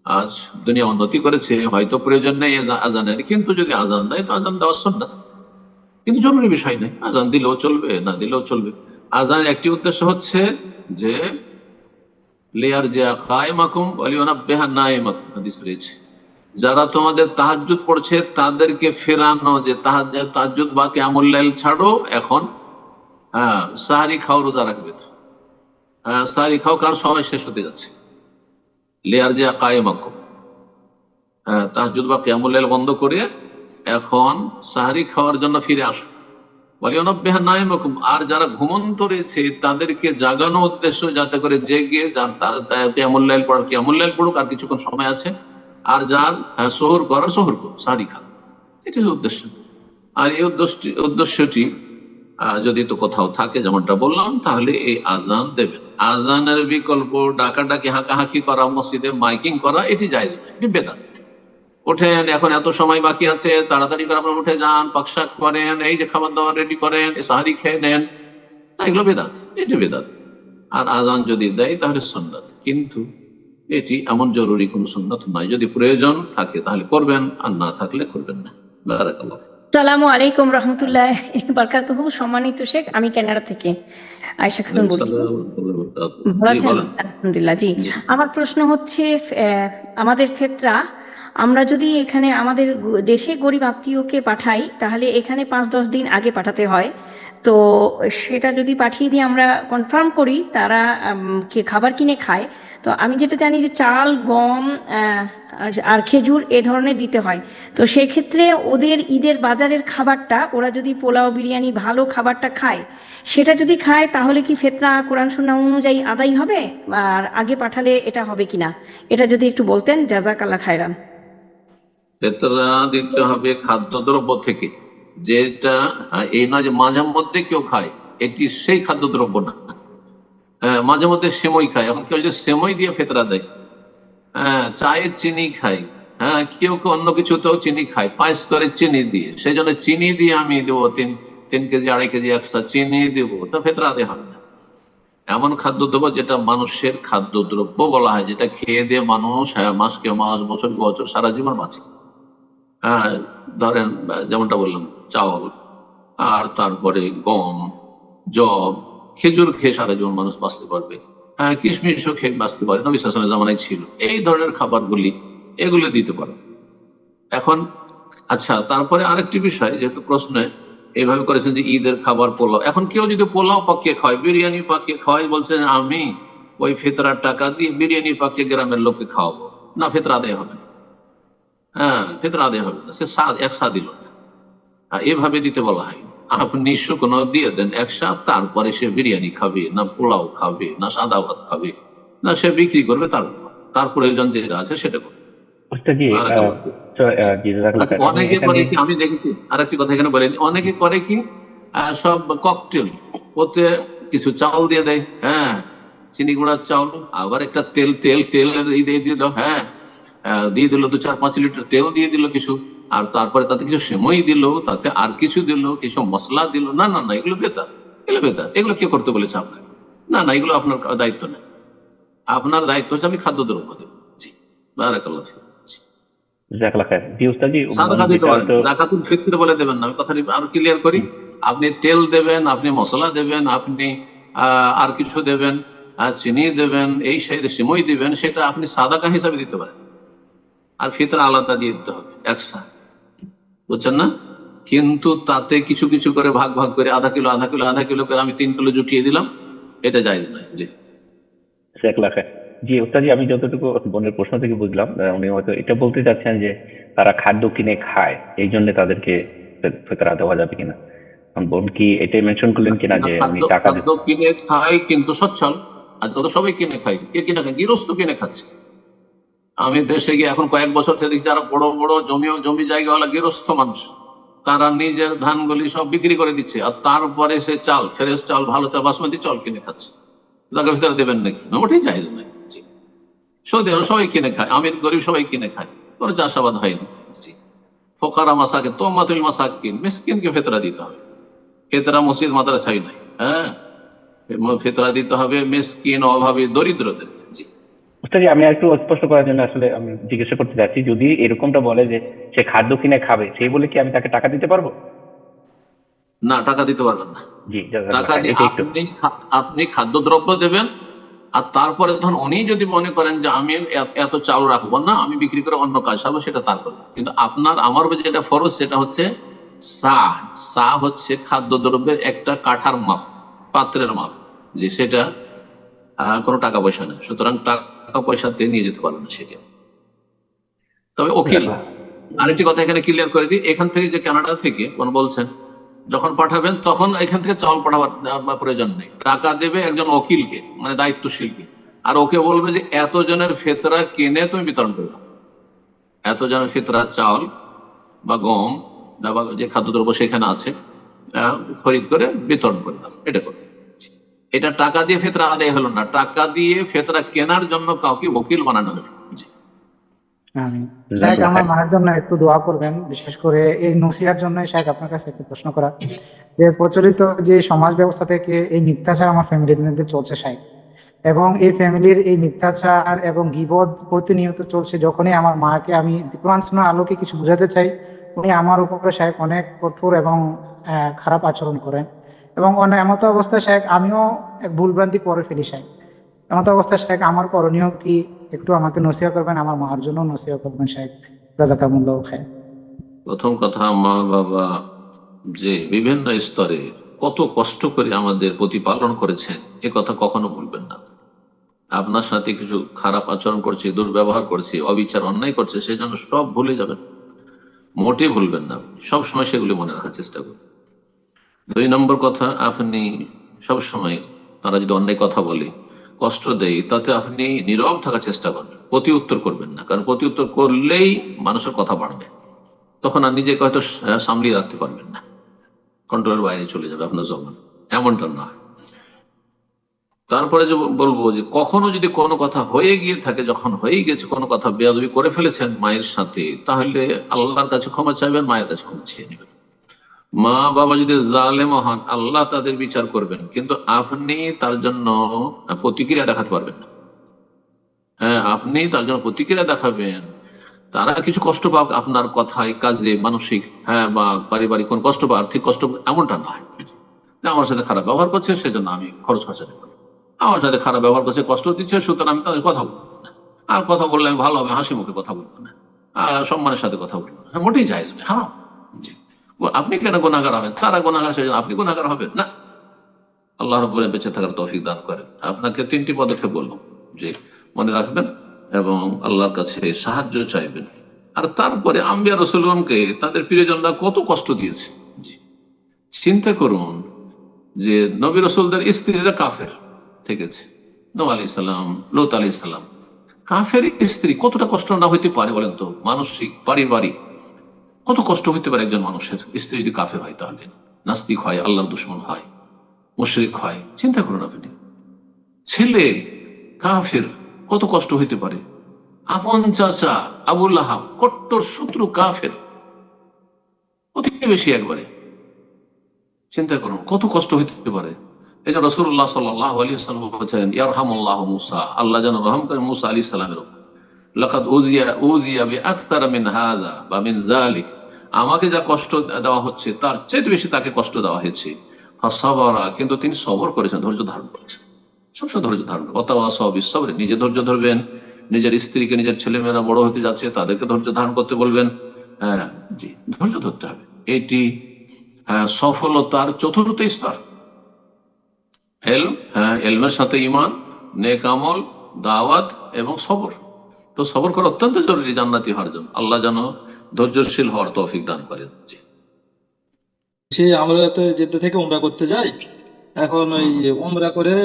আজ দুনিয়া উন্নতি করেছে, হয়তো প্রয়োজন নেই আজানের, কিন্তু যদি আজান দেয় তো আজান দেওয়া সুন্নাত, কিন্তু জরুরি বিষয় নেই, আজান দিলেও চলবে না দিলেও চলবে। আজানের একটি উদ্দেশ্য হচ্ছে যে যারা তোমাদের তাহাজ্জুদ পড়ছে তাদেরকে ফেরানো, যে তাহাজ্জুদ বা কিয়ামুল লাইল ছাড়ো, এখন সাহারি খাও, রোজা রাখবে। সাহারি খাও, কার সময় শেষ হতে যাচ্ছে। লিয়ারজিয়া কায়েমাকুম, তাহাজ্জুদ বা কিয়ামুল লাইল বন্ধ করে এখন সাহারি খাওয়ার জন্য ফিরে আসো। আর যারা ঘুমন্ত রয়েছে তাদেরকে জাগানো উদ্দেশ্য, যাতে করে জেগে কিয়ামুল লাইল পড়ার কিয়ামুল লাইল পড়ুক, আর কিছুক্ষণ সময় আছে। আর যার সহর করার সহর করুক, সাহারি খান, এটি হলো উদ্দেশ্য। আর এই উদ্দেশ্যটি যদি তো কোথাও থাকে যেমনটা বললাম, তাহলে এই আজান দেবেন। আজানের বিকল্প ডাকাডাকি হাঁকাহাঁকি করা, মসজিদে মাইকিং করা, এটি জায়েজ নয়, এটি বেদাত। ওঠেন, এখন এত সময় বাকি আছে, তাড়াতাড়ি করে আপনারা উঠে যান, পাকশাক করেন, এই যে খাবার দাবার রেডি করেন, সাহারি খেয়ে নেন, এগুলো বেদাত, এটি বেদাত। আর আজান যদি দেয় তাহলে সুন্নাত, কিন্তু এটি এমন জরুরি কোন সুন্নাত নয়। যদি প্রয়োজন থাকে তাহলে করবেন, আর না থাকলে করবেন না। বারাকাল্লাহ। আসসালামু আলাইকুম রহমতুল্লাহ বারাকাতুহু। সম্মানিত শেখ, আমি কানাডা থেকে আয়েশা খাতুন বলছি। ভালো আছেন? আলহামদুলিল্লাহ। জি, আমার প্রশ্ন হচ্ছে, আমাদের ফেতরা, আমরা যদি এখানে আমাদের দেশে গরিব আত্মীয়কে পাঠাই, তাহলে এখানে 5-10 দিন আগে পাঠাতে হয়। তো সেটা যদি পাঠিয়ে দিয়ে আমরা কনফার্ম করি তারা খাবার কিনে খায়, তো আমি যেটা জানি যে চাল, গম আর খেজুর এ ধরনের দিতে হয়। তো সেক্ষেত্রে ওদের ঈদের বাজারের খাবারটা, ওরা যদি পোলাও, বিরিয়ানি, ভালো খাবারটা খায়, সেটা যদি খায় তাহলে কি ফেতরা কোরআন সুন্নাহ অনুযায়ী আদায় হবে? আর আগে পাঠালে এটা হবে কিনা, এটা যদি একটু বলতেন, জাযাকাল্লাহ খায়রান। ফেতরা দিতে হবে খাদ্যদ্রব্য থেকে, যেটা এই নয় যে মাঝে মধ্যে কেউ খায়, এটি সেই খাদ্যদ্রব্য না। মাঝে মধ্যে সেমই খায়, এখন কেউ যদি সেমই দিয়ে ফেতরা দেয়, চায়ে চিনি খায়, কেউ কেউ অন্য কিছুতেও চিনি খায়, পায়েস করে চিনি দিয়ে, সেই জন্য চিনি দিয়ে আমি দেবো 3 কেজি 2.5 কেজি এক্সট্রা চিনি দেবো, তা ফেতরা আদায় হবে না। এমন খাদ্যদ্রব্য যেটা মানুষের খাদ্যদ্রব্য বলা হয়, যেটা খেয়ে দিয়ে মানুষ মাসকে মাস, বছর বছর, সারা জীবন বাঁচে। ধরেন যেমনটা বললাম, চাউল, আর তারপরে গম, জব, খেজুর খেয়ে সারা জীবন মানুষ বাঁচতে পারবে, কিশমিশও খেয়ে বাঁচতে পারে, নবী সাল্লাল্লাহু আলাইহি ওয়াসাল্লামের জামানায় ছিল। এই ধরনের খাবারগুলি, এগুলো দিতে পারে। এখন আচ্ছা, তারপরে আরেকটি বিষয়, যেহেতু প্রশ্নে এইভাবে করেছেন যে ঈদের খাবার পোলাও, এখন কেউ যদি পোলাও পাকিয়ে খায়, বিরিয়ানি পাকিয়ে খাওয়ায়, বলছেন আমি ওই ফেতরার টাকা দিয়ে বিরিয়ানি পাকিয়ে গ্রামের লোককে খাওয়াবো, না, ফেতরা আদায় হবে না। ফেতরা আদায় হবে না, সে এক সা দিল না। এভাবে দিতে বলা হয়। আপনি শুকনো দিয়ে দেন 1 সা, তারপরে সে বিরিয়ানি খাবে না, পোলাও খাবে না, সাদা ভাত খাবে না, সে বিক্রি করবে, তার প্রয়োজন যেটা আছে সেটা করবে। অনেকে করে কি, আমি দেখেছি, আর একটি কথা এখানে বলেন, অনেকে করে কি, সব ককটেল, ওতে কিছু চাউল দিয়ে দেয়, চিনি গুঁড়ার চাউল, আবার একটা তেল দিয়ে দিল, দিয়ে দিল 2-4-5 লিটার তেল দিয়ে দিল কিছু, আর তারপরে তাতে কিছু সেমই দিল, তাতে আর কিছু দিল, কিছু মশলা দিল। না না না, এগুলো বেদাত, এগুলো কে করতে বলেছে আপনাকে? না না, এগুলো আপনার দায়িত্ব নেই। আপনার দায়িত্ব হচ্ছে আমি খাদ্যদ্রব্য দেব। জি, বারাকাল্লাহ। জাকাতুল ফিতর বলে দেবেন না, আমি কথাটি আরো ক্লিয়ার করি। আপনি তেল দেবেন, আপনি মশলা দেবেন, আপনি আর কিছু দেবেন, চিনি দেবেন, এই সিমই দিবেন, সেটা আপনি সাদাকা হিসাবে দিতে পারেন। আর ফিতরা আলাদা দিয়ে দিতে হবে 1 সা, বুঝছেন না? কিন্তু তাতে কিছু কিছু করে ভাগ করে আধা কিলো করে আমি 3 কিলো জুটিয়ে দিলাম, এটা জায়েজ নয়। জি, জি ওস্তাদ, আমি যতটুকু বোনের প্রশ্ন থেকে বুঝলাম, উনি হয়তো এটা বলতে চাচ্ছেন যে তারা খাদ্য কিনে খায়, এই জন্য তাদেরকে ফেতরা দেওয়া যাবে কিনা। বোন কি এটাই মেনশন করলেন কিনা যে উনি টাকা কিনে খায়, কিন্তু সচ্ছল। আজকাল তো সবাই কিনে খায়। কে কিনে খায়? গৃহস্থ কিনে খাচ্ছে। আমি দেশে গিয়ে এখন কয়েক বছর থেকে দেখছি, যারা বড় বড় জমি জায়গাওয়ালা গৃহস্থ মানুষ, তারা নিজের ধানগুলি সব বিক্রি করে দিচ্ছে, আর তারপরে সে চাল, ফ্রেশ চাল, ভালো চাল, বাসমতি চাল কিনে খাচ্ছে। জাকাত ফিতর দেবেন নাকি? ওটাই জায়েজ নয়। সৌদি আরব সবাই কিনে খায়, আমির গরিব সবাই কিনে খায়, কোনো চাষাবাদ হয়নি। ফোকারা মাসাকিন, তোমাতুল মাসাকিন, মিসকিনকে ফেতরা দিতে হবে। ফেতরা মসজিদ মাদ্রাসায় নাই, ফেতরা দিতে হবে মিসকিন, অভাবী, দরিদ্রদের। জি, আমি একটু স্পষ্ট করার জন্য আসলে আমি জিজ্ঞাসা করতে চাচ্ছি, যদি এরকমটা বলে যে সে খাদ্য কিনে খাবে, সেই বলে কি আমি তাকে টাকা দিতে পারবো? না, টাকা দিতে পারবেন না। জি, টাকা দিয়ে আপনি খাদ্যদ্রব্য দেবেন, আর তারপরে ধরুন উনি যদি মনে করেন যে আমি এত চাউল রাখবো না, আমি বিক্রি করে অন্য কাজ হবে, সেটা তার করবো। কিন্তু আমার যেটা ফরজ, সেটা হচ্ছে সা হচ্ছে খাদ্যদ্রব্যের একটা কাঠার মাপ, পাত্রের মাপ, যে সেটা কোনো টাকা পয়সা নেই, সুতরাং টাকা পয়সাতে নিয়ে যেতে পারবে না সেটা। তবে আরেকটি কথা এখানে ক্লিয়ার করে দিই, এখান থেকে যে কানাডা থেকে কোন বলছেন যখন পাঠাবেন তখন এখান থেকে চাউল পাঠাবার প্রয়োজন নেই, টাকা দেবে একজন ওকিলকে, মানে দায়িত্বশীলকে, আর ওকে বলবে যে এতজনের ফেতরা কিনে তুমি বিতরণ করে দাও, এতজনের ফেতরা চাউল বা গম বা যে খাদ্যদ্রব্য সেখানে আছে খরিদ করে বিতরণ করে দাও, এটা করবে। এটা টাকা দিয়ে ফেতরা আদায় হলো না, টাকা দিয়ে ফেতরা কেনার জন্য কাউকে ওকিল বানানো হলো। শাইখ আমার মায়ের জন্য একটু দোয়া করবেন, বিশেষ করে এই নসিহার জন্য। শাইখ আপনার কাছে একটু প্রশ্ন করা, যে প্রচলিত যে সমাজ ব্যবস্থা থেকে এই মিথ্যাচার আমার ফ্যামিলির মধ্যে চলছে শাইখ, এবং এই ফ্যামিলির এই মিথ্যাচার এবং গীবত প্রতিনিয়ত চলছে। যখনই আমার মাকে আমি কোরআন সুন্নাহর আলোকে কিছু বোঝাতে চাই, উনি আমার উপরে শাইখ অনেক কঠোর এবং খারাপ আচরণ করেন, এবং এমতো অবস্থায় শাইখ আমিও এক ভুলভ্রান্তি করে ফেলি শাইখ। এমতো অবস্থায় শাইখ আমার করণীয় কি, একটু আমাকে নসিহত করবেন, আমার মার জন্য নসিহত করবেন শাইখ। জাযাকাল্লাহু খাইর। প্রথম কথা, মা বাবা যে বিভিন্ন স্তরে কত কষ্ট করে আমাদের প্রতিপালন করেছেন এ কথা কখনো ভুলবেন না। আপনার সাথে কিছু খারাপ আচরণ করছে, দুর্ব্যবহার করছে, অবিচার অন্যায় করছে, সেই জন্য সব ভুলে যাবেন, মোটেই ভুলবেন না, সব সময় সেগুলি মনে রাখার চেষ্টা করুন। 2 নম্বর কথা, আপনি সব সময় তারা যদি অন্যায় কথা বলে, কষ্ট দেয়, তাতে আপনি নীরব থাকার চেষ্টা করবেন, প্রতি উত্তর করবেন না, কারণ প্রতি উত্তর করলেই মানুষের কথা বাড়বে, তখন আর নিজেকে হয়তো সামলিয়ে রাখতে পারবেন না, কন্ট্রোলের বাইরে চলে যাবে আপনার জবান, এমনটা নয়। তারপরে যে বলবো যে কখনো যদি কোনো কথা হয়ে গিয়ে থাকে, যখন হয়ে গেছে কোনো কথা বেয়াদবি করে ফেলেছেন মায়ের সাথে, তাহলে আল্লাহর কাছে ক্ষমা চাইবেন, মায়ের কাছে ক্ষমা চেয়ে নেবেন। মা বাবা যদি জালেম হন, আল্লাহ তাদের বিচার করবেন, কিন্তু আপনি তার জন্য প্রতিক্রিয়া দেখাতে পারবেন না। হ্যাঁ, আপনি তার জন্য প্রতিক্রিয়া দেখাবেন, তারা কিছু কষ্ট পাক আপনার কথায়, কাজে, মানসিক বা পারিবারিক কোন কষ্ট বা আর্থিক কষ্ট, এমনটা নয়। আমার সাথে খারাপ ব্যবহার করছে সেজন্য আমি খরচ খরচা দেবো, আমার সাথে খারাপ ব্যবহার করছে, কষ্ট দিচ্ছে, সুতরাং আমি তাদের কথা বলবো না, আর কথা বললে আমি ভালোভাবে হাসি মুখে কথা বলবো না, আর সম্মানের সাথে কথা বলবো না, মোটেই জায়েজ নয়। হ্যাঁ, আপনি কেন গুনাহগার হবেন, তারা গুনাহগার সেজন্য আপনি গুনাহগার হবেন না। আল্লাহ রাব্বুল আলামিন বেঁচে থাকার তৌফিক দান করেন। আপনাকে 3টি পদক্ষেপ বললাম, যে মনে রাখবেন এবং আল্লাহর কাছে সাহায্য চাইবেন। আর তারপরে আম্বিয়া রাসূলগণকে তাদের প্রিয়জনরা কত কষ্ট দিয়েছে, চিন্তা করুন যে নবী রাসূলদের স্ত্রীরা কাফের থেকেছে, নূহ আলাইহিস সালাম, লূত আলাইহিস সালাম, কাফের স্ত্রী, কতটা কষ্ট না হইতে পারে বলেন তো? মানসিক, পারিবারিক কত কষ্ট হইতে পারে একজন মানুষের স্ত্রী যদি কাফের হয়, তাহলে নাস্তিক হয়, আল্লাহর দুশমন হয়, মুশরিক হয়। চিন্তা করুন আপনি, ছেলে কাফের, কত কষ্ট হইতে পারে। আপন চাচা আবু লাহাব, কট্টর শত্রু, কাফের, প্রতিবেশী একবারে। চিন্তা করুন কত কষ্ট হইতে পারে। এই যে রাসূলুল্লাহ সাল্লাল্লাহু আলাইহি ওয়াসাল্লাম বলেছেন, ইয়ারহামুল্লাহু মুসা, আল্লাহ যেন রহম করেন মুসা আলাইহিস সালামের উপর। লাকাদ উযিয়া বিআকসারা মিন হাযা বা মিন যালিক, আমাকে যা কষ্ট দেওয়া হচ্ছে তার চেয়ে বেশি তাকে কষ্ট দেওয়া হয়েছে। ফাসাবারা, কিন্তু তিনি সবর করেছেন, ধৈর্য ধারণ করেছেন, সবসময় ধৈর্য ধারণ করেন। ওয়াতাওয়াসাউ বিসসবর, নিজে ধৈর্য ধরবেন, নিজের স্ত্রীকে, নিজের ছেলেমেয়েরা বড় হতে যাচ্ছে তাদেরকে ধৈর্য ধারণ করতে বলবেন। হ্যাঁ জি, ধৈর্য ধরতে হবে। এটি সফলতার 4র্থ স্তর। এলমের সাথে ঈমান, নেক আমল, দাওয়াত এবং সবর। তো সবর করা অত্যন্ত জরুরি জান্নাতি হওয়ার জন্য। আল্লাহ যেন ধৈর্যশীল হওয়ার তৌফিক দান করেন। আমরা তো জেদ্দা থেকে উমরা করতে যাই, এখন ওই উমরা করে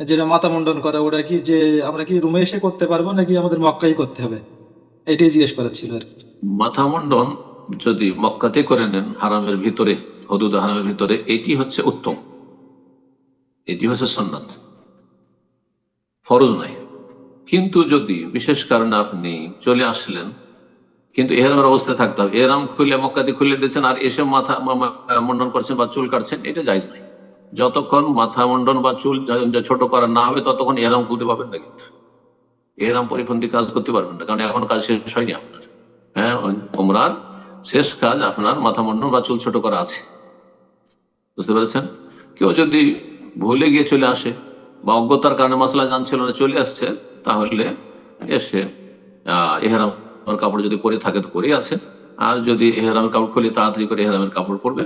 যেটা মাথা মুন্ডন করা, ওটা কি যে আমরা কি রুমে এসে করতে পারবো নাকি আমাদের মক্কায় করতে হবে, এটাই জিজ্ঞেস করা ছিল আর কি। মাথা মুন্ডন যদি মক্কাতে করে নেন, হারামের ভিতরে, হুদুদ হারামের ভিতরে, এটি হচ্ছে উত্তম, এটি হচ্ছে সুন্নাত, ফরজ নয়। কিন্তু যদি বিশেষ কারণে আপনি চলে আসলেন, কিন্তু এহরামের অবস্থায় থাকতে হবে, এহরাম খুলে মক্কাতে খুলে দিচ্ছেন আর এসে মাথা মুন্ডন করছেন বা চুল কাটছেন, এটা জায়েজ নাই। যতক্ষণ মাথা মুন্ডন বা চুল ছোট করা না হবে ততক্ষণ এহরাম খুলতে পারবেন না, কিন্তু এহরাম পরিপন্থী কাজ করতে পারবেন না, কারণ এখন কাজ শেষ হয়নি আপনার। হ্যাঁ, উমরার শেষ কাজ আপনার মাথা মুন্ডন বা চুল ছোট করা আছে, বুঝতে পেরেছেন? কেউ যদি ভুলে গিয়ে চলে আসে বা অজ্ঞতার কারণে মাসলা জানছিল না, চলে আসছে, তাহলে এসে এহরামের কাপড় যদি পরে থাকে তো পরে আছে, আর যদি এহরামের কাপড় খুলে তাড়াতাড়ি করে এহরামের কাপড় পরবে,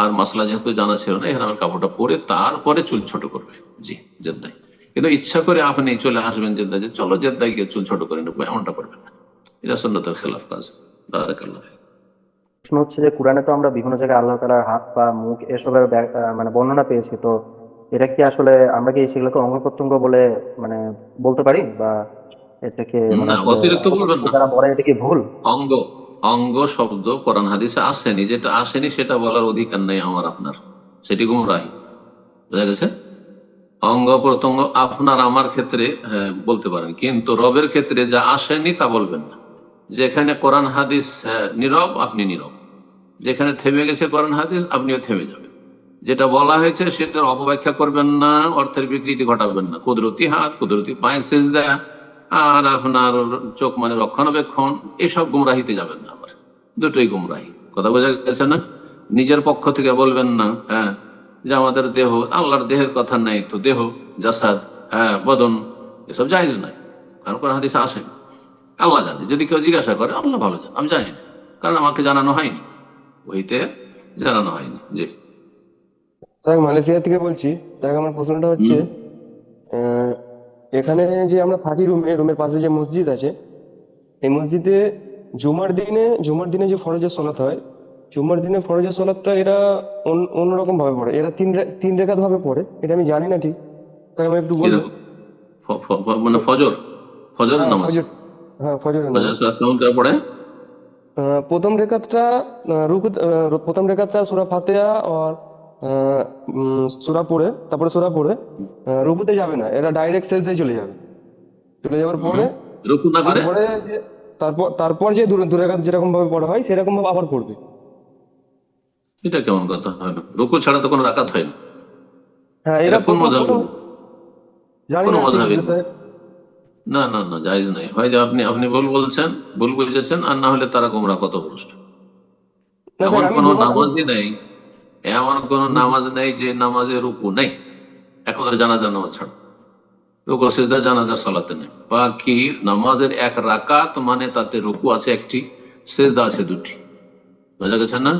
আর মাসলা যেহেতু জানা ছিল না, এহরামের কাপড়টা পরে তারপরে চুল ছোট করবে। জি, জেদ্দায়। কিন্তু ইচ্ছা করে আপনি চলে আসবেন জেদ্দায়, যে চলো জেদ্দায় গিয়ে চুল ছোট করে নেবো, এমনটা করবেন না, এটা সুন্নতের খেলাফ কাজ। বারাকাল্লাহ। প্রশ্ন হচ্ছে যে কোরআনে তো আমরা বিভিন্ন জায়গায় আল্লাহ তাআলার হাত পা মুখ এসবের মানে বর্ণনা পেয়েছি, তো এটা কি আসলে আমরা কি সেগুলোকে অঙ্গ প্রত্যঙ্গ বলে মানে বলতে পারি, বা এটাকে মানে না, আসলে অতিরিক্ত অঙ্গ বলবেন প্রত্যঙ্গ না। যারা বলে এটা কি ভুল? অঙ্গ, অঙ্গ শব্দ কোরআন হাদিসে আসেনি, যেটা আসেনি সেটা বলার অধিকার নেই আমার আপনার, সেটি গুমরাহি। বুঝা গেছে? অঙ্গ প্রত্যঙ্গ আপনার আমার ক্ষেত্রে হ্যাঁ বলতে পারেন, কিন্তু রবের ক্ষেত্রে যা আসেনি তা বলবেন না। যেখানে কোরআন হাদিস নীরব, আপনি নীরব। যেখানে থেমে গেছে কোরআন হাদিস, আপনিও থেমে যাবেন। যেটা বলা হয়েছে সেটার অপব্যাখ্যা করবেন না, অর্থের বিকৃতি ঘটাবেন না। কুদরতি হাত, কুদরতি পায়ে সেজদা, আর আপনার চোখ মানে রক্ষণাবেক্ষণ, এসব গুমরাহিতে যাবেন না। আবার দুটোই গুমরাহি। কথা বোঝা গেছে না? নিজের পক্ষ থেকে বলবেন না হ্যাঁ যে আমাদের দেহ, আল্লাহর দেহের কথা নেই তো, দেহ জাসাদ, হ্যাঁ বদন, এসব জায়েজ নাই, কারণ কোন হাদিসে আসেনি। আল্লাহ জানে, যদি কেউ জিজ্ঞাসা করে আল্লাহ ভালো জানে, আমি জানি না, কারণ আমাকে জানানো হয়নি, বইতে জানানো হয়নি। জি স্যার, মালয়েশিয়া থেকে বলছি। দেখ, আমার প্রশ্নটা হচ্ছে, আহ, এখানে যে আমরা থাকি রুমের পাশে যে মসজিদ আছে, এই মসজিদে জুমার দিনে যে ফরজের সলাত হয়, জুমার দিনে ফরজের সলাতটা এরা অন্যরকম ভাবে পড়ে। এরা তিন রেখাত ভাবে পড়ে, এটা আমি জানি না ঠিক, তাই আমি একটু বলবেন? মানে ফজর, ফজরের হ্যাঁ, নামাজ। ফজর। হ্যাঁ, ফজরের ফজর নামাজ। সালাত কেমন করে পড়ে? প্রথম রেখাতটা প্রথম রেখাতটা সূরা ফাতিহা আর সূরা পড়ে, তারপরে সূরা পড়ে রুকুতে যাবে না, এরা ডাইরেক্ট সেজদায় চলে যাবে। চলে যাওয়ার পরে রুকু না করে? তারপরে তারপর যে দু রেখাত যেরকম ভাবে পড়া হয় সেরকম ভাবে আবার পড়বে। এটা কেমন কথা হয় না? রুকু ছাড়া তো কোনো রাকাত হয় না। হ্যাঁ, এটা এরা কোন প্রথম মজাব? প্রথম জানি কোন না ঠিক মজাবে? যে স্যার। না না না, জায়েজ নাই। হয় যে আপনি আপনি ভুল বলছেন, ভুল বুঝেছেন, আর না হলে তারা গোমরা পথভ্রষ্ট। না এমন স্যার, আমি কোন দুবার নামাজই নেই, এমন কোন নামাজ নেই যে নামাজে রুকু নেই, একমাত্র জানাজার নামাজ ছাড়া। রুকু সিজদা জানাজার সালাতে নেই। বাকি নামাজের এক রাকাত মানে তাতে রুকু আছে একটি, সিজদা আছে দুটি। বোঝা গেছে না?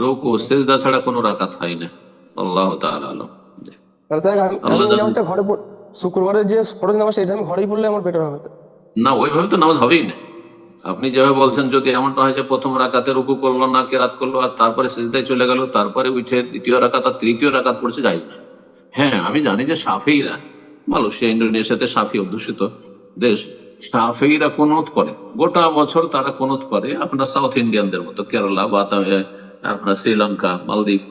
রুকু সিজদা ছাড়া কোনো রাকাত হয় না। আল্লাহ তাআলা আলাম। আর স্যার, আল্লাহ আমি ওই জানেন। নামাজটা শুক্রবারের যে ফরজ নামাজ, সেটা আমি ঘরেই পড়লে আমার বেটার হবে। না, ওইভাবে তো নামাজ হবেই না। আপনি যেভাবে বলছেন, যদি এমনটা হয় যে প্রথম রাকাতে রুকু করলো না, কেরাত করলো, আর তারপরে সিজদায় চলে গেল, তারপরে উঠে দ্বিতীয় রাকাত আর তৃতীয় রাকাত পড়ছে, জায়েজ না। হ্যাঁ, আমি জানি যে সাফিরা, মালয়েশিয়া ইন্দোনেশিয়াতে সাফি অধ্যুষিত দেশ, সাফিরা কুনুত করে, গোটা বছর তারা কুনুত করে। আপনার সাউথ ইন্ডিয়ানদের মতো কেরালা বা আপনার শ্রীলঙ্কা, মালদ্বীপ,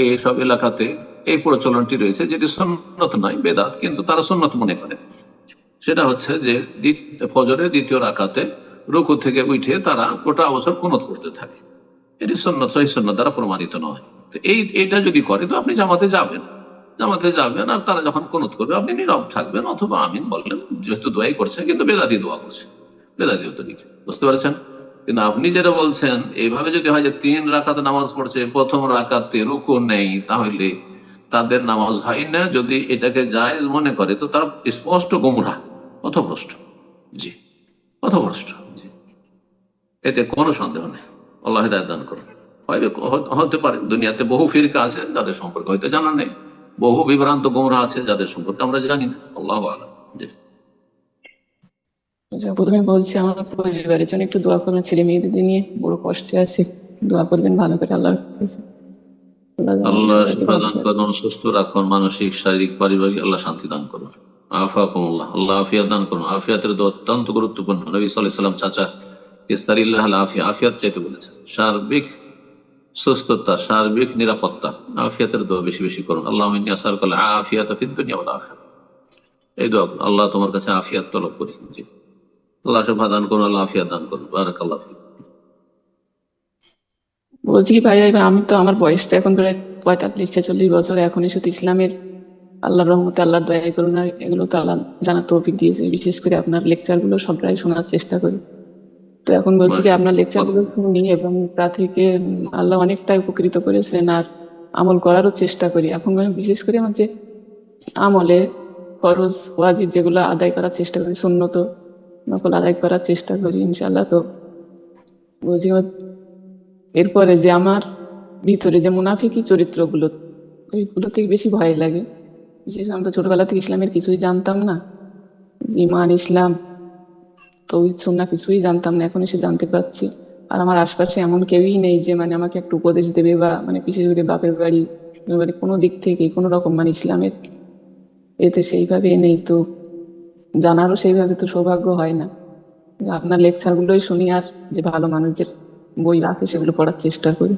এইসব এলাকাতে এই প্রচলনটি রয়েছে, যেটি সুন্নত নয়, বেদাত, কিন্তু তারা সুন্নত মনে করে। সেটা হচ্ছে যে ফজরের দ্বিতীয় রাকাতে রুকু থেকে উঠে তারা গোটা বছর কুনুত করতে থাকে। এটি সুন্নত, সহিহ সুন্নাহ দ্বারা প্রমাণিত নয়। তো এইটা যদি করে তো আপনি জামাতে যাবেন, আর তারা যখন কুনুত করবে আপনি নীরব থাকবেন, অথবা আমিন বললেন, যেহেতু দোয়াই করছে, কিন্তু বেদাতি দোয়া করছে, বেদাতি তরিকা। বুঝতে পারছেন? কিন্তু আপনি যেটা বলছেন, এইভাবে যদি হয় যে 3 রাকাত নামাজ পড়ছে, প্রথম রাকাতে রুকু নেই, তাহলে তাদের নামাজ হয় না। যদি এটাকে জায়েজ মনে করে তো তারা স্পষ্ট গোমরাহ, পথভ্রষ্ট। জি, পথভ্রষ্ট। জি, এতে কোনো সন্দেহ নেই। আল্লাহ হিদায়াত দান করুন। হতে পারে দুনিয়াতে বহু ফিরকা আছে যাদের সম্পর্কে হয়তো জানা নেই, বহু বিভ্রান্ত গোমরাহ আছে যাদের সম্পর্কে আমরা জানি না। আল্লাহু আ'লাম। জি। আচ্ছা, প্রথমে বলছি আমার পরিবারের জন্য একটু দোয়া করবেন, ছেলে মেয়েদের নিয়ে বড় কষ্টে আছে, দোয়া করবেন ভালো করে আল্লাহর কাছে। আল্লাহ শিফা দান করুন, সুস্থ রাখুন, মানসিক, শারীরিক, পারিবারিক, আল্লাহ শান্তি দান করুন। আফাকুমুল্লাহ, আল্লাহ আফিয়াত দান করুন। আফিয়াতের দোয়া অত্যন্ত গুরুত্বপূর্ণ। নবী সাল্লাল্লাহু আলাইহি ওয়াসাল্লাম চাচা ইস্তারিল্লাহ আল আফিয়া, আফিয়াত চাইতে বলেছেন। সার্বিক সুস্থতা, সার্বিক নিরাপত্তা, আফিয়াতের দোয়া বেশি বেশি করুন। আল্লাহুম্মা ইন্নী আসআলুকা আল আফিয়াতা ফিদ দুনিয়া ওয়াল আখিরাহ। এই দোয়া করুন, আল্লাহ তোমার কাছে আফিয়াত তলব করি। জি, আল্লাহ শিফা দান করুন, আল্লাহ আফিয়াত দান করুন। বারাকাল্লাহ ফিক। বলছি কি ভাই, আমি তো আমার বয়স তো এখন প্রায় 45-46 বছর, এখন শুধু ইসলামের আল্লাহর রহমতে, আল্লাহর দয়া করুন আর এগুলো তো আল্লাহ জানার তৌফিক দিয়েছে। বিশেষ করে আপনার লেকচার গুলো সবটাই শোনার চেষ্টা করি। তো এখন বলছি কি, আপনার লেকচার গুলো শুনি এবং তা থেকে আল্লাহ অনেকটাই উপকৃত করেছেন, আর আমল করারও চেষ্টা করি। এখন বিশেষ করে আমাকে আমলে ফরজ ওয়াজিব যেগুলো আদায় করার চেষ্টা করি, সুন্নত নকল আদায় করার চেষ্টা করি ইনশাআল্লাহ। তো বলছি এরপরে যে আমার ভিতরে যে মুনাফিকি চরিত্রগুলো, ওইগুলো থেকে বেশি ভয় লাগে। বিশেষ আমি তো ছোটবেলা থেকে ইসলামের কিছুই জানতাম না, ঈমান, ইসলাম, তৌহিদ, সুন্নাহ কিছুই জানতাম না, এখন এসে জানতে পারছি। আর আমার আশপাশে এমন কেউই নেই যে মানে আমাকে একটু উপদেশ দেবে, বা মানে বিশেষ করে বাপের বাড়ি মানে কোনো দিক থেকে কোনো রকম মানে ইসলামের এতে সেইভাবে নেই, তো জানারও সেইভাবে তো সৌভাগ্য হয় না। আপনার লেকচার গুলোই শুনি, আর যে ভালো মানুষদের বই আছে সেগুলো পড়ার চেষ্টা করি,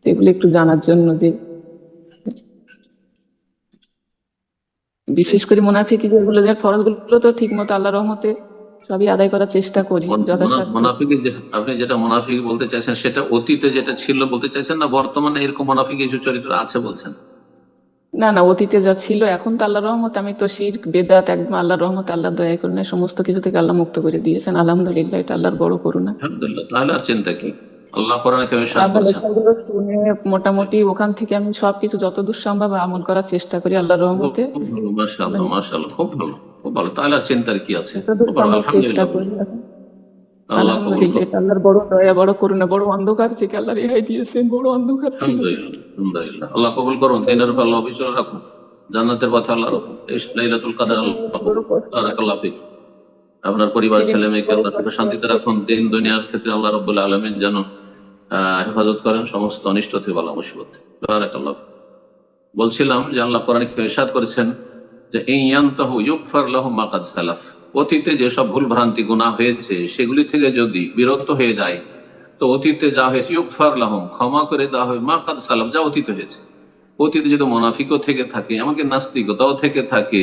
এগুলো একটু জানার জন্য যে বিশেষ করে মুনাফিকি যেগুলো, যে ফরজ গুলো তো ঠিক মতো আল্লাহর রহমতে সবই আদায় করার চেষ্টা করি যথাসাধ্য। আপনি যেটা মুনাফিক বলতে চাইছেন সেটা অতীতে যেটা ছিল বলতে চাইছেন, না বর্তমানে এরকম মুনাফিক কিছু চরিত্র আছে বলছেন? না না, অতীতে যা ছিল, এখন তো আল্লাহর রহমত আমি তো শিরক বেদাত একদম আল্লাহর রহমত আল্লাহর দয়া করুণা সমস্ত কিছু থেকে আল্লাহ মুক্ত করে দিয়েছেন, আলহামদুলিল্লাহ, এটা আল্লাহর বড় করুণা। আলহামদুলিল্লাহ, তাহলে আর চিন্তা কি? আল্লাহ কোরআনে কেমন ইরশাদ আপনার করছেন? লেখাগুলো শুনে মোটামুটি ওখান থেকে আমি সবকিছু যতদূর সম্ভব আমল করার চেষ্টা করি আল্লাহর রহমতে, খুব ভালো, মাশাআল্লাহ মাশাআল্লাহ, খুব ভালো খুব ভালো, তাহলে আর চিন্তার কি আছে? যতদূর খুব ভালো, সম্ভব চেষ্টা আলহামদুলিল্লাহ। করি। আল্লাহ কবুল আলহামদুলিল্লাহ, করুন। এটা আল্লাহর বড় দয়া বড় করুণা, বড় অন্ধকার থেকে আল্লাহ রেহাই দিয়েছেন, বড় অন্ধকার ছিল। আলহামদুলিল্লাহ আলহামদুলিল্লাহ, আল্লাহ কবুল করুন, দিনের উপর আল্লাহ অবিচল রাখুন, জান্নাতের পথে আল্লাহ রাখুন, এই লাইলাতুল কদর আল্লাহ কবুল করুন। বারাকাল্লাহু ফিক। আপনার পরিবার ছেলে মেয়েকে আল্লাহ সুখে শান্তিতে রাখুন, দিন দুনিয়ার ক্ষেত্রে আল্লাহ রাব্বুল আলামিন যেন হেফাজত করেন সমস্ত অনিষ্ট থেকে, বালা মুসিবত। বারাকাল্লাহু ফিক। বলছিলাম যে আল্লাহ কোরআনে ইরশাদ করেছেন যে ইয়ানতাহু ইউগফার লাহুম মা কাদ সালাফ, অতীতে যেসব ভুল ভ্রান্তি গুনাহ হয়েছে সেগুলি থেকে যদি বিরত হয়ে যায়, তো অতীতে যা হয়েছে ইউগফার লাহুম ক্ষমা করে দেওয়া হবে, মা কাদ সালাফ যা অতীত হয়েছে। অতীতে যদি মুনাফিকও থেকে থাকে, এমনকি নাস্তিকতাও থেকে থাকে,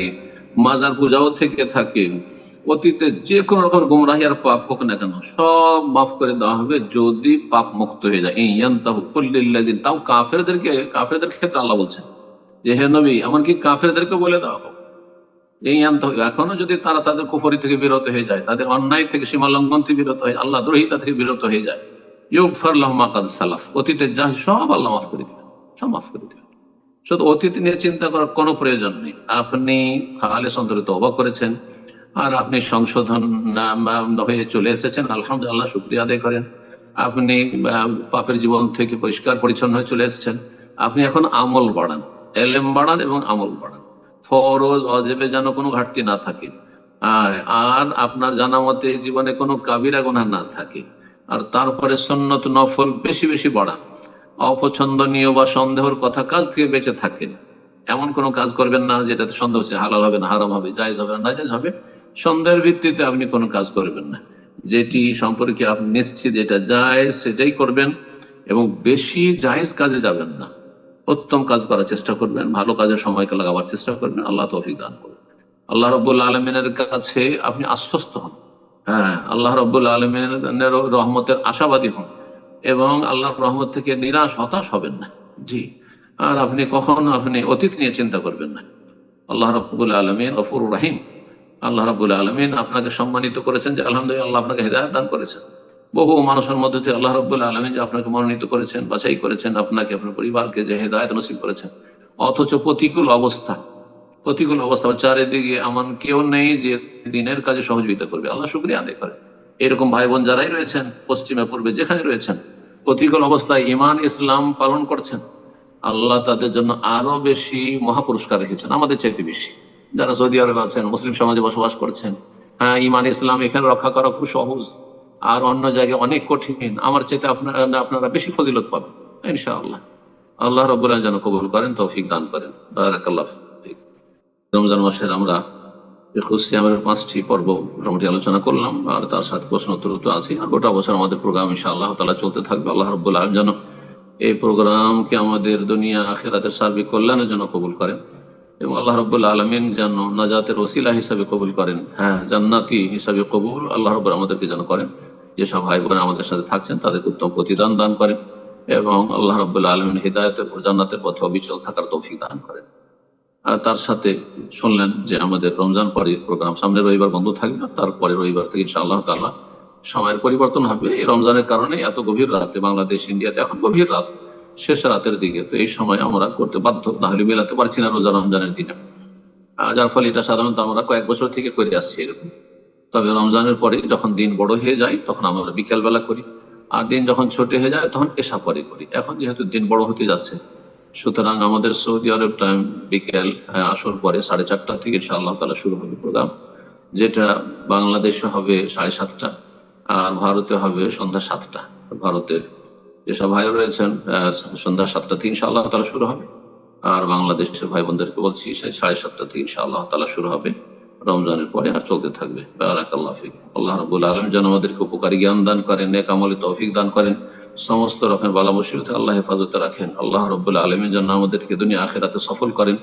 মাজার পূজাও থেকে থাকে, অতীতে যে কোনো রকম গুমরাহি আর পাপ হোক না কেন সব মাফ করে দেওয়া হবে যদি পাপ মুক্ত হয়ে যায়। ইয়ানতাহু কুল্লিল্লাযিন, তাও কাফেরদের ক্ষেত্রে আল্লাহ বলছেন যে হে নবী এমনকি কাফেরদেরকে বলে দাও, এই এখনো যদি তারা তাদের কুফরি থেকে বিরত হয়ে যায়, তাদের অন্যায় থেকে সীমা লঙ্ঘন থেকে বিরত হয়ে, আল্লাহ দ্রোহিতা থেকে বিরত হয়ে যায়, ইউগফার লাহুম মা কাদ সালাফ, অতীতে যা সব আল্লাহ মাফ করে দিবেন, সব মাফ করে দিবেন। শুধু অতীত নিয়ে চিন্তা করার কোনো প্রয়োজন নেই। আপনি খালেস অন্তরে তওবা করেছেন আর আপনি সংশোধন হয়ে চলে এসেছেন, আলহামদুলিল্লাহ, শুকরিয়া আদায় করেন। আপনি পাপের জীবন থেকে পরিষ্কার পরিচ্ছন্ন হয়ে চলে এসেছেন, আপনি এখন আমল বাড়ান, এলেম বাড়ান এবং আমল বাড়ান, ফরজ ওয়াজিবে যেন কোনো ঘাটতি না থাকে, আর আপনার জানা মতে জীবনে কোনো কাবিরা গুনাহ না থাকে, আর তারপরে সুন্নত নফল বেশি বেশি বাড়ান, অপছন্দনীয় বা সন্দেহের কথা কাজ থেকে বেঁচে থাকেন। এমন কোনো কাজ করবেন না যেটাতে সন্দেহ হচ্ছে হালাল হবে না হারাম হবে, জায়েজ হবে না নাজায়েজ হবে, সন্দেহের ভিত্তিতে আপনি কোনো কাজ করবেন না। যেটি সম্পর্কে আপনি নিশ্চিত যেটা জায়েজ সেটাই করবেন, এবং বেশি জায়েজ কাজে যাবেন না, উত্তম কাজ করার চেষ্টা করবেন, ভালো কাজের সময়কে লাগাবার চেষ্টা করবেন। আল্লাহ তৌফিক দান করুন। আল্লাহ রাব্বুল আলামিনের কাছে আপনি আশ্বস্ত হন, হ্যাঁ, আল্লাহ রাব্বুল আলামিনের রহমতের আশাবাদী হন, এবং আল্লাহর রহমত থেকে নিরাশ হতাশ হবেন না। জি, আর আপনি কখনো অতীত নিয়ে চিন্তা করবেন না। আল্লাহ রাব্বুল আলামিন গফুরুর রহিম। আল্লাহ রাব্বুল আলামিন আপনাকে সম্মানিত করেছেন যে আলহামদুলিল্লাহ আল্লাহ আপনাকে হেদায়েত দান করেছেন। বহু মানুষের মধ্যে থেকে আল্লাহ রাব্বুল আলামিন যে আপনাকে মনোনীত করেছেন, বাছাই করেছেন, আপনাকে আপনার পরিবারকে যে হেদায়েত নসিব করেছেন, অথচ প্রতিকূল অবস্থা চারিদিকে এমন কেউ নেই যে দিনের কাজে সহযোগিতা করবে। আল্লাহ শুকরিয়া আদায় করে। এরকম ভাই বোন যারাই রয়েছেন পশ্চিমে পূর্বে যেখানে রয়েছেন, প্রতিকূল অবস্থায় ঈমান ইসলাম পালন করছেন, আল্লাহ তাদের জন্য আরো বেশি মহাপুরস্কার রেখেছেন, আমাদের চাইতে বেশি। যারা সৌদি আরবে আছেন, মুসলিম সমাজে বসবাস করছেন, হ্যাঁ, ঈমান ইসলাম এখানে রক্ষা করা খুব সহজ, আর অন্য জায়গায় অনেক কঠিন, আমার চাইতে আপনারা বেশি ফজিলত পাবেন ইনশাআল্লাহ। আল্লাহ রাব্বুল আলামিন যেন কবুল করেন, তৌফিক দান করেন। বারাকাল্লাহু ফিক। রমজান মাসের আমরা সিয়ামের 5টি পর্ব মোটামুটি আলোচনা করলাম, আর তার সাথে প্রশ্ন উত্তর তো আছে, আর গোটা বছর আমাদের প্রোগ্রাম ইনশাআল্লাহ তাআলা চলতে থাকবে। আল্লাহ রাব্বুল আলামিন যেন এই প্রোগ্রামকে আমাদের দুনিয়া আখিরাতের সার্বিক কল্যাণের জন্য কবুল করেন, এবং আল্লাহ রাব্বুল আলামিন যেন নাজাতের ওসিলা হিসাবে কবুল করেন, হ্যাঁ, জান্নাতি হিসাবে কবুল আল্লাহ রাব্বুল আমাদেরকে যেন করেন। যেসব ভাই বোন আমাদের সাথে থাকছেন তাদেরকে উত্তম প্রতিদান দান করেন, এবং আল্লাহ রাব্বুল আলামিন হিদায়াতের ও জান্নাতের পথে অবিচল থাকার তৌফিক দান করেন। আর তার সাথে শুনলেন যে আমাদের রমজান পরে প্রোগ্রাম সামনের রবিবার বন্ধ থাকবে, তারপরে রবিবার থেকে ইনশাআল্লাহ তাআলা সময়ের পরিবর্তন হবে। এই রমজানের কারণে এত গভীর রাতে, বাংলাদেশ ইন্ডিয়াতে এখন গভীর রাত, শেষ রাতের দিকে, তো এই সময় আমরা করতে বাধ্য, নাহলে মেলাতে পারছি না রোজা রমজানের দিনে, যার ফলে এটা সাধারণত আমরা কয়েক বছর থেকে করে আসছি এরকম। তবে রমজানের পরে যখন দিন বড় হয়ে যায় তখন আমরা বিকেল বেলা করি, আর দিন যখন ছোট হয়ে যায় তখন এশা পরে করি। এখন যেহেতু দিন বড় হতে যাচ্ছে, সুতরাং আমাদের সৌদি আরব টাইম বিকেল আসর পরে 4:30 থেকে ইনশাআল্লাহ তাআলা শুরু হবে প্রোগ্রাম, যেটা বাংলাদেশে হবে 7:30, আর ভারতে হবে সন্ধ্যা 7টা। ভারতের যেসব ভাই রয়েছেন সন্ধ্যা 7টাতে ইনশাআল্লাহ তাআলা শুরু হবে। আর বাংলাদেশের ভাই বোনদেরকে বলছি 7:30 থেকে ইনশাআল্লাহ তাআলা শুরু হবে, রমজানের পরে আর চলতে থাকবে। বারাকাল্লাহু ফিক। আল্লাহ রাব্বুল আলামিন যেন আমাদেরকে উপকারী জ্ঞান দান করেন, নেক আমলে তৌফিক দান করেন, সমস্ত রকমের বালা মুসিবত আল্লাহ হেফাজতে রাখেন। আল্লাহ রাব্বুল আলামিন যেন আমাদেরকে দুনিয়া আখিরাতে সফল করেন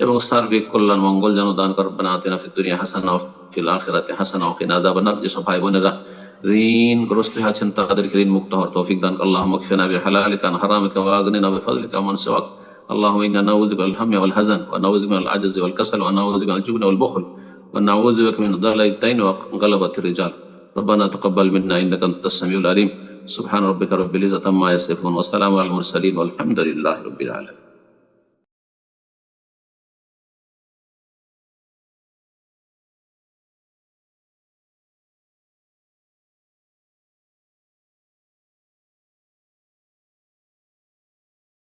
এবং সার্বিক কল্যাণ মঙ্গল যেন দান করেন। রব্বানা আতিনা ফিদ দুনিয়া হাসানা ওয়া ফিল আখিরাতি হাসানা ওয়া কিনা আযাবান্নার। যেসব ভাই বোনেরা ঋণগ্রস্ত হয়ে আছেন তাদেরকে ঋণ মুক্ত হওয়ার তৌফিক দান। আল্লাহুম্মা কফিনা বিহালালিকা আন হারামিকা ওয়া আগনিনা বিফাদলিকা আম্মান সিওয়াক। اللهم إنا نعوذ بك من الهم والحزن ونعوذ بك من العجز والكسل ونعوذ بك من الجبن والبخل ونعوذ بك من ضلال الدين وغلبة الرجال. ربنا تقبل منا إنك أنت السميع العليم. سبحان ربك رب العزة عما يصفون وسلام على المرسلين والحمد لله رب العالمين.